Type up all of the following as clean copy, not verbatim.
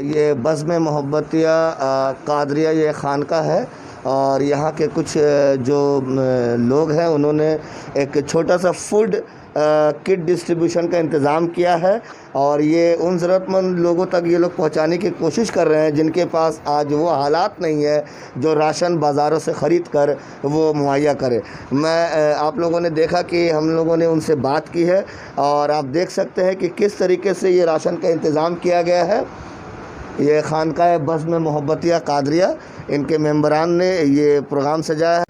یہ بزم محبتیہ قادریہ یہ خانقاہ ہے، اور یہاں کے کچھ جو لوگ ہیں انہوں نے ایک چھوٹا سا فوڈ کٹ ڈسٹریبیوشن کا انتظام کیا ہے، اور یہ ان ضرورت مند لوگوں تک یہ لوگ پہنچانے کی کوشش کر رہے ہیں جن کے پاس آج وہ حالات نہیں ہے جو راشن بازاروں سے خرید کر وہ مہیا کرے۔ آپ لوگوں نے دیکھا کہ ہم لوگوں نے ان سے بات کی ہے، اور آپ دیکھ سکتے ہیں کہ کس طریقے سے یہ راشن کا انتظام کیا گیا ہے۔ یہ خانقاہ بزم محبتیہ قادریہ، ان کے ممبران نے یہ پروگرام سجایا ہے۔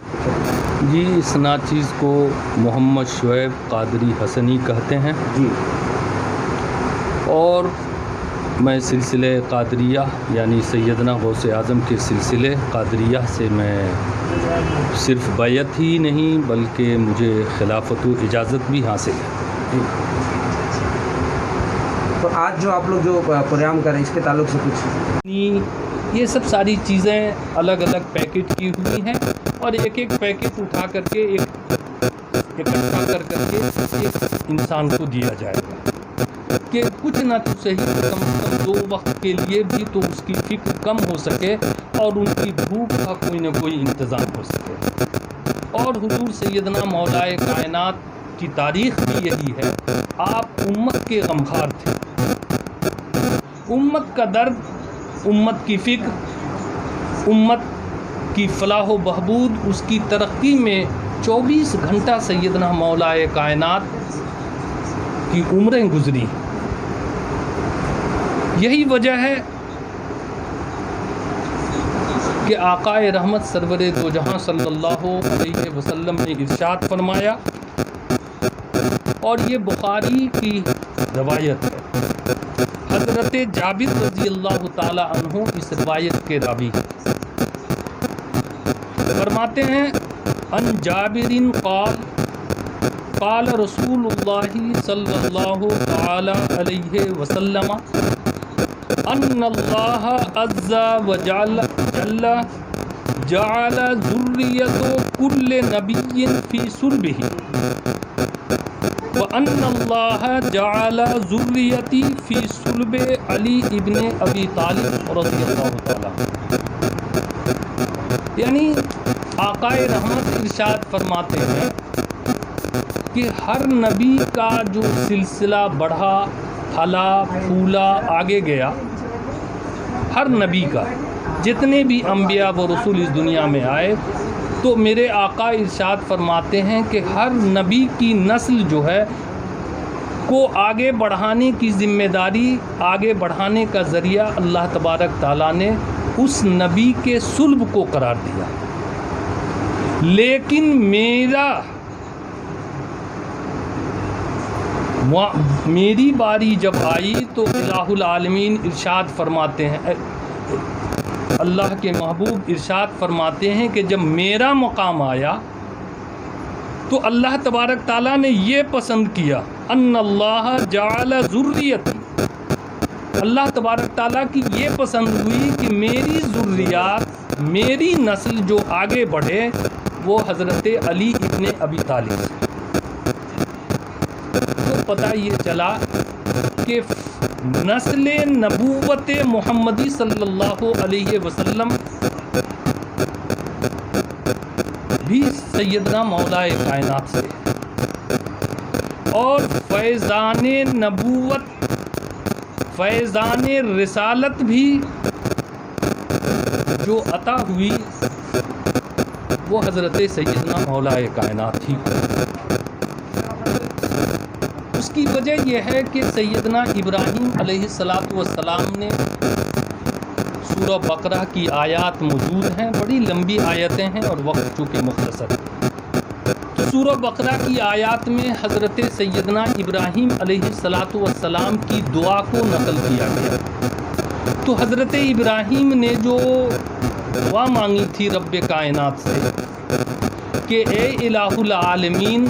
جی، اس ناچیز کو محمد شعیب قادری حسنی کہتے ہیں جی، اور میں سلسلہ قادریہ یعنی سیدنا غوث اعظم کے سلسلے قادریہ سے میں صرف بیعت ہی نہیں بلکہ مجھے خلافت و اجازت بھی حاصل ہے جی۔ تو آج جو آپ لوگ جو پروگرام کر رہے ہیں اس کے تعلق سے کچھ یہ سب ساری چیزیں الگ الگ پیکٹ کی ہوئی ہیں، اور ایک ایک پیکٹ اٹھا کر کے اکٹھا کر کے ایک انسان کو دیا جائے گا کہ کچھ نہ تو صحیح کم از کم 2 وقت کے لیے بھی تو اس کی فکر کم ہو سکے اور ان کی بھوک کا کوئی نہ کوئی انتظام ہو سکے۔ اور حضور سیدنا مولا کائنات کی تاریخ بھی یہی ہے، آپ امت کے غمخوار تھے، امت کا درد، امت کی فکر، امت کی فلاح و بہبود، اس کی ترقی میں 24 گھنٹہ سیدنا مولا کائنات کی عمریں گزری۔ یہی وجہ ہے کہ آقا رحمت سرور دو جہاں صلی اللہ علیہ وسلم نے ارشاد فرمایا، اور یہ بخاری کی روایت ہے، حضرت جابر رضی اللہ تعالی عنہ اس روایت کے راوی ہیں، فرماتے ہیں ان جابر قال قال رسول اللہ صلی اللہ تعالی علیہ وسلم ان اللہ عز وجل جعل ذریۃ کل نبی فی صلبہ وَأَنَّ اللَّهَ جَعَلَ ذُرِّيَّتِي فِي صُلْبِ علی ابن ابی طالب رضی اللہ تعالیٰ۔ یعنی آقا رحمت ارشاد فرماتے ہیں کہ ہر نبی کا جو سلسلہ بڑھا، پھلا، پھولا، آگے گیا، ہر نبی کا، جتنے بھی انبیاء و رسول اس دنیا میں آئے، تو میرے آقا ارشاد فرماتے ہیں کہ ہر نبی کی نسل جو ہے کو آگے بڑھانے کی ذمہ داری، آگے بڑھانے کا ذریعہ اللہ تبارک تعالیٰ نے اس نبی کے صلب کو قرار دیا۔ لیکن میری باری جب آئی تو الہ العالمین ارشاد فرماتے ہیں، اللہ کے محبوب ارشاد فرماتے ہیں کہ جب میرا مقام آیا تو اللہ تبارک تعالیٰ نے یہ پسند کیا، ان اللہ جعل ذریتی، اللہ تبارک تعالیٰ کی یہ پسند ہوئی کہ میری ذریات، میری نسل جو آگے بڑھے وہ حضرت علی ابن ابی طالب سے۔ تو پتہ یہ چلا کہ نسل نبوت محمدی صلی اللہ علیہ وسلم بھی سیدنا مولا کائنات سے، اور فیضان نبوت، فیضان رسالت بھی جو عطا ہوئی وہ حضرت سیدنا مولا کائنات ہی کو۔ اس کی وجہ یہ ہے کہ سیدنا ابراہیم علیہ السلام نے، سورہ بقرہ کی آیات موجود ہیں، بڑی لمبی آیتیں ہیں اور وقت چونکہ مختصر ہے، تو سورہ بقرہ کی آیات میں حضرت سیدنا ابراہیم علیہ السلام کی دعا کو نقل کیا گیا۔ تو حضرت ابراہیم نے جو دعا مانگی تھی رب کائنات سے کہ اے الہ العالمین،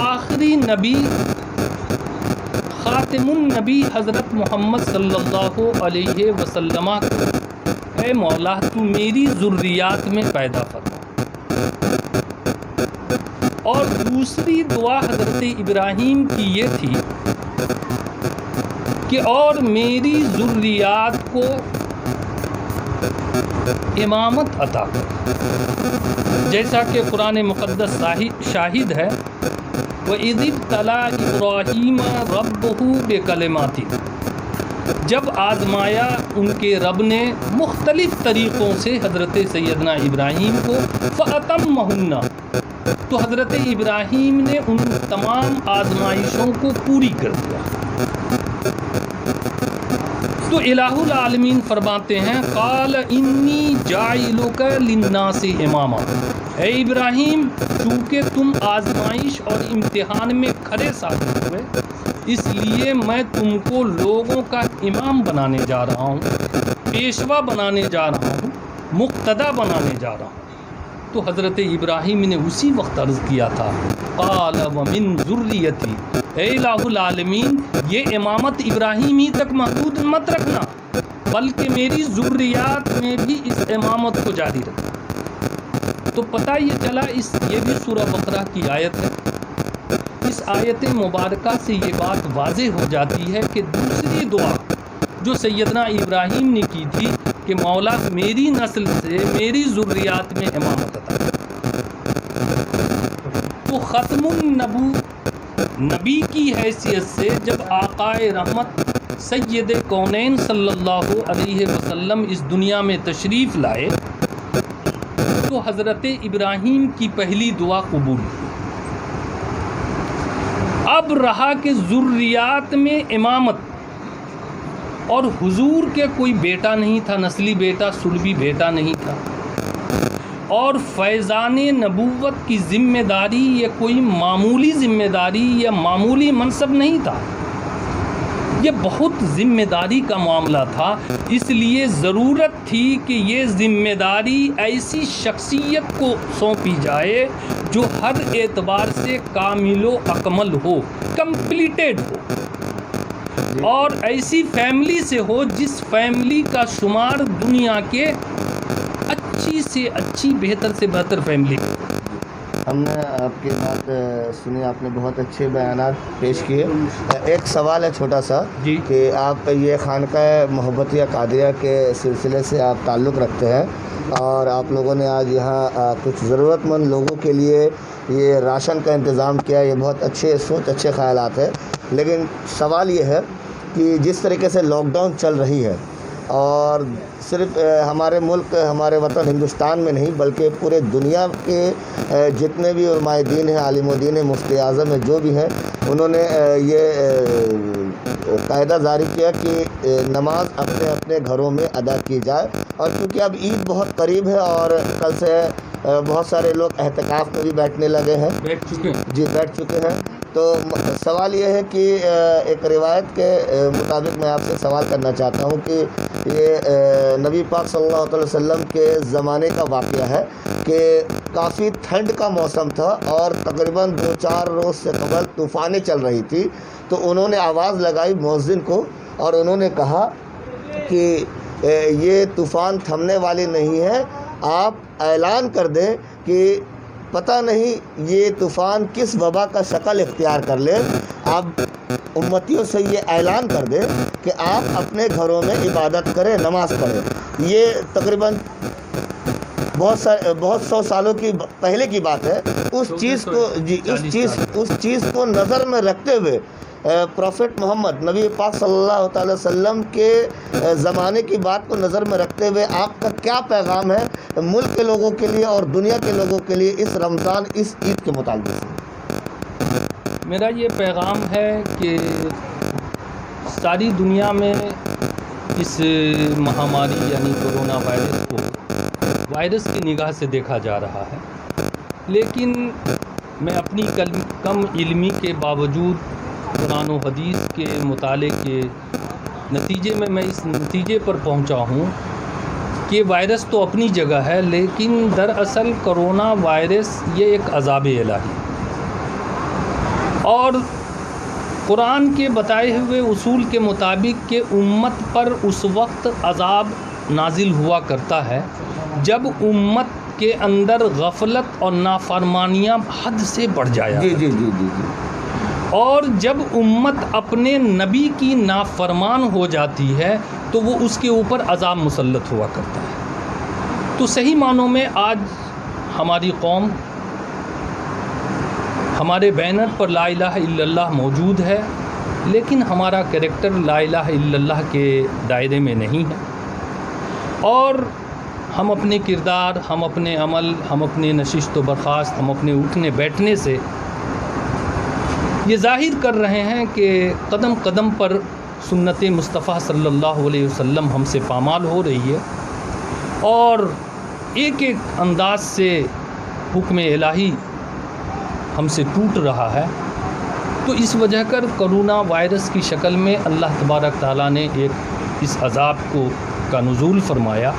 آخری نبی، خاتم النبی حضرت محمد صلی اللہ علیہ وسلم کو اے مولا تو میری ذریات میں پیدا فرما۔ اور دوسری دعا حضرت ابراہیم کی یہ تھی کہ اور میری ذریات کو امامت عطا کر، جیسا کہ قرآن مقدس شاہد ہے وَإِذِ ابْتَلَىٰ إِبْرَاهِيمَ رَبُّهُ بِكَلِمَاتٍ، جب آزمایا ان کے رب نے مختلف طریقوں سے حضرت سیدنا ابراہیم کو فَأَتَمَّهُنَّ، تو حضرت ابراہیم نے ان تمام آزمائشوں کو پوری کر دیا۔ تو الہ العالمین فرماتے ہیں قال انی جاعلک للناس اماما، اے ابراہیم چونکہ تم آزمائش اور امتحان میں کھرے ثابت ہوئے اس لیے میں تم کو لوگوں کا امام بنانے جا رہا ہوں، پیشوا بنانے جا رہا ہوں، مقتدا بنانے جا رہا ہوں۔ تو حضرت ابراہیم نے اسی وقت عرض کیا تھا قال ومن ذریتی، اے الہ العالمین یہ امامت ابراہیم ہی تک محدود مت رکھنا بلکہ میری ذریات میں بھی اس امامت کو جاری رکھنا۔ تو پتہ یہ چلا یہ بھی سورہ بقرہ کی آیت ہے۔ اس آیت مبارکہ سے یہ بات واضح ہو جاتی ہے کہ دوسری دعا جو سیدنا ابراہیم نے کی تھی کہ مولا میری نسل سے میری ذریات میں امامت عطا کر، تو ختم نبی کی حیثیت سے جب آقائے رحمت سید کونین صلی اللہ علیہ وسلم اس دنیا میں تشریف لائے تو حضرت ابراہیم کی پہلی دعا قبول ہوئی۔ اب رہا کہ ذریات میں امامت، اور حضور کے کوئی بیٹا نہیں تھا، نسلی بیٹا سلبی بیٹا نہیں تھا، اور فیضان نبوت کی ذمہ داری یہ کوئی معمولی ذمہ داری یا معمولی منصب نہیں تھا، یہ بہت ذمہ داری کا معاملہ تھا۔ اس لیے ضرورت تھی کہ یہ ذمہ داری ایسی شخصیت کو سونپی جائے جو ہر اعتبار سے کامل و اکمل ہو، کمپلیٹڈ ہو، اور ایسی فیملی سے ہو جس فیملی کا شمار دنیا کے اچھی سے اچھی بہتر سے بہتر فیملی۔ ہم نے آپ کی بات سنی، آپ نے بہت اچھے بیانات پیش کیے۔ ایک سوال ہے چھوٹا سا جی، کہ آپ یہ خانقاہ محبتیہ قادریہ کے سلسلے سے آپ تعلق رکھتے ہیں اور آپ لوگوں نے آج یہاں کچھ ضرورت مند لوگوں کے لیے یہ راشن کا انتظام کیا، یہ بہت اچھے سوچ، اچھے خیالات ہیں۔ لیکن سوال یہ ہے کہ جس طریقے سے لاک ڈاؤن چل رہی ہے اور صرف ہمارے ملک ہمارے وطن ہندوستان میں نہیں بلکہ پورے دنیا کے جتنے بھی علماء دین ہیں، عالم و دین ہیں، مفتی اعظم ہیں، جو بھی ہیں، انہوں نے یہ قاعدہ جاری کیا کہ نماز اپنے اپنے گھروں میں ادا کی جائے۔ اور کیونکہ اب عید بہت قریب ہے اور کل سے بہت سارے لوگ اعتکاف میں بھی بیٹھنے لگے ہیں، بیٹھ چکے ہیں۔ تو سوال یہ ہے کہ ایک روایت کے مطابق میں آپ سے سوال کرنا چاہتا ہوں کہ یہ نبی پاک صلی اللہ علیہ وسلم کے زمانے کا واقعہ ہے کہ کافی ٹھنڈ کا موسم تھا اور تقریباً 2-4 روز سے قبل طوفانیں چل رہی تھی، تو انہوں نے آواز لگائی مؤذن کو اور انہوں نے کہا کہ یہ طوفان تھمنے والی نہیں ہے، آپ اعلان کر دیں کہ پتہ نہیں یہ طوفان کس وبا کا شکل اختیار کر لے، آپ امتیوں سے یہ اعلان کر دیں کہ آپ اپنے گھروں میں عبادت کریں، نماز پڑھیں۔ یہ تقریباً بہت 100 سالوں کی پہلے کی بات ہے۔ اس چیز کو نظر میں رکھتے ہوئے پروفٹ محمد نبی پاک صلی اللہ تعالی وسلم کے زمانے کی بات کو نظر میں رکھتے ہوئے آپ کا کیا پیغام ہے ملک کے لوگوں کے لیے اور دنیا کے لوگوں کے لیے اس رمضان، اس عید کے متعلق سے؟ میرا یہ پیغام ہے کہ ساری دنیا میں اس مہاماری یعنی کرونا وائرس کو وائرس کی نگاہ سے دیکھا جا رہا ہے، لیکن میں اپنی کم علمی کے باوجود قرآن و حدیث کے مطالعے کے نتیجے میں اس نتیجے پر پہنچا ہوں کہ وائرس تو اپنی جگہ ہے، لیکن دراصل کرونا وائرس یہ ایک عذاب الہی، اور قرآن کے بتائے ہوئے اصول کے مطابق کہ امت پر اس وقت عذاب نازل ہوا کرتا ہے جب امت کے اندر غفلت اور نافرمانیاں حد سے بڑھ جایا۔ جی۔ اور جب امت اپنے نبی کی نافرمان ہو جاتی ہے تو وہ اس کے اوپر عذاب مسلط ہوا کرتا ہے۔ تو صحیح معنوں میں آج ہماری قوم ہمارے بینر پر لا الہ الا اللہ موجود ہے، لیکن ہمارا کریکٹر لا الہ الا اللہ کے دائرے میں نہیں ہے، اور ہم اپنے کردار، ہم اپنے عمل، ہم اپنے نشست و برخاست، ہم اپنے اٹھنے بیٹھنے سے یہ ظاہر کر رہے ہیں کہ قدم قدم پر سنت مصطفیٰ صلی اللہ علیہ وسلم ہم سے پامال ہو رہی ہے، اور ایک ایک انداز سے حکم الہی ہم سے ٹوٹ رہا ہے۔ تو اس وجہ کر کرونا وائرس کی شکل میں اللہ تبارک تعالیٰ نے ایک اس عذاب کا نزول فرمایا،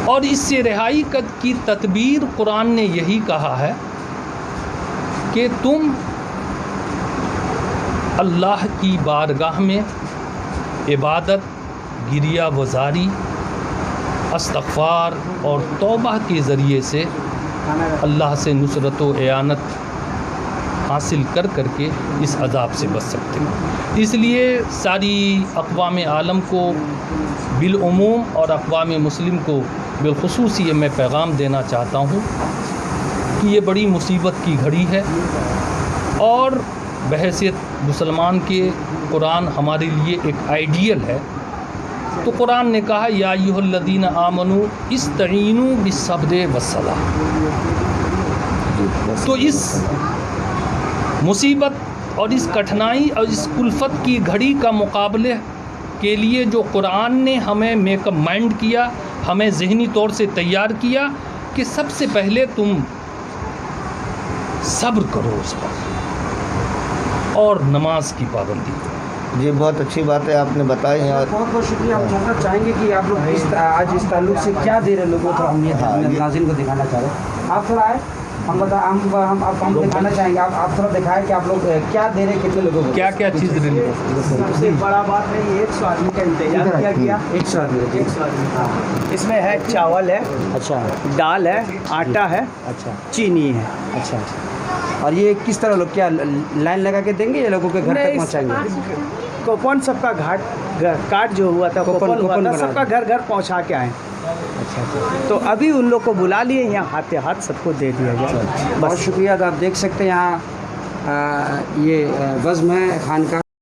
اور اس سے رہائی کی تدبیر قرآن نے یہی کہا ہے کہ تم اللہ کی بارگاہ میں عبادت، گریہ وزاری، استغفار اور توبہ کے ذریعے سے اللہ سے نصرت و اعانت حاصل کر کے اس عذاب سے بچ سکتے ہیں۔ اس لیے ساری اقوام عالم کو بالعموم اور اقوام مسلم کو بالخصوص یہ میں پیغام دینا چاہتا ہوں کہ یہ بڑی مصیبت کی گھڑی ہے، اور بحیثیت مسلمان کے قرآن ہمارے لیے ایک آئیڈیل ہے۔ تو قرآن نے کہا یا ایھا الذین آمنوا استعینوا بالصبر والصلاۃ۔ تو اس مصیبت اور اس کٹھنائی اور اس کلفت کی گھڑی کا مقابلے کے لیے جو قرآن نے ہمیں میک اپ مائنڈ کیا، ہمیں ذہنی طور سے تیار کیا کہ سب سے پہلے تم صبر کرو اس پر اور نماز کی پابندی کرو۔ جی بہت اچھی بات ہے آپ نے بتائی ہے۔ بہت بہت شکریہ۔ ہم جاننا چاہیں گے کہ آپ لوگ آج اس تعلق سے کیا دے رہے لوگوں کو، ہم یہ ناظرین کو دکھانا چاہ رہے ہیں۔ آپ تھوڑا آئے، ہم دکھانا چاہیں گے، آپ تھوڑا دکھائیں کہ آپ لوگ کیا دے رہے ہیں، کتنے لوگوں کو کیا کیا چیز دے رہے سب سے بڑا بات ہے یہ 100 آدمی کا انتظام کیا گیا۔ 100 آدمی۔ اس میں ہے چاول ہے، اچھا دال ہے، آٹا ہے، اچھا چینی ہے۔ اچھا اور یہ کس طرح لوگ کیا لائن لگا کے دیں گے یا لوگوں کے گھر تک پہنچائیں گے؟ کوپن سب کا کارڈ جو ہوا تھا، کوپن ہوا تھا، سب کا گھر گھر پہنچا کے آئیں۔ اچھا تو ابھی ان لوگ کو بلا لیے، یہاں ہاتھ ہاتھ سب کو دے دیا جائے۔ بہت شکریہ۔ آپ دیکھ سکتے ہیں یہاں یہ بزم ہے خانقاہ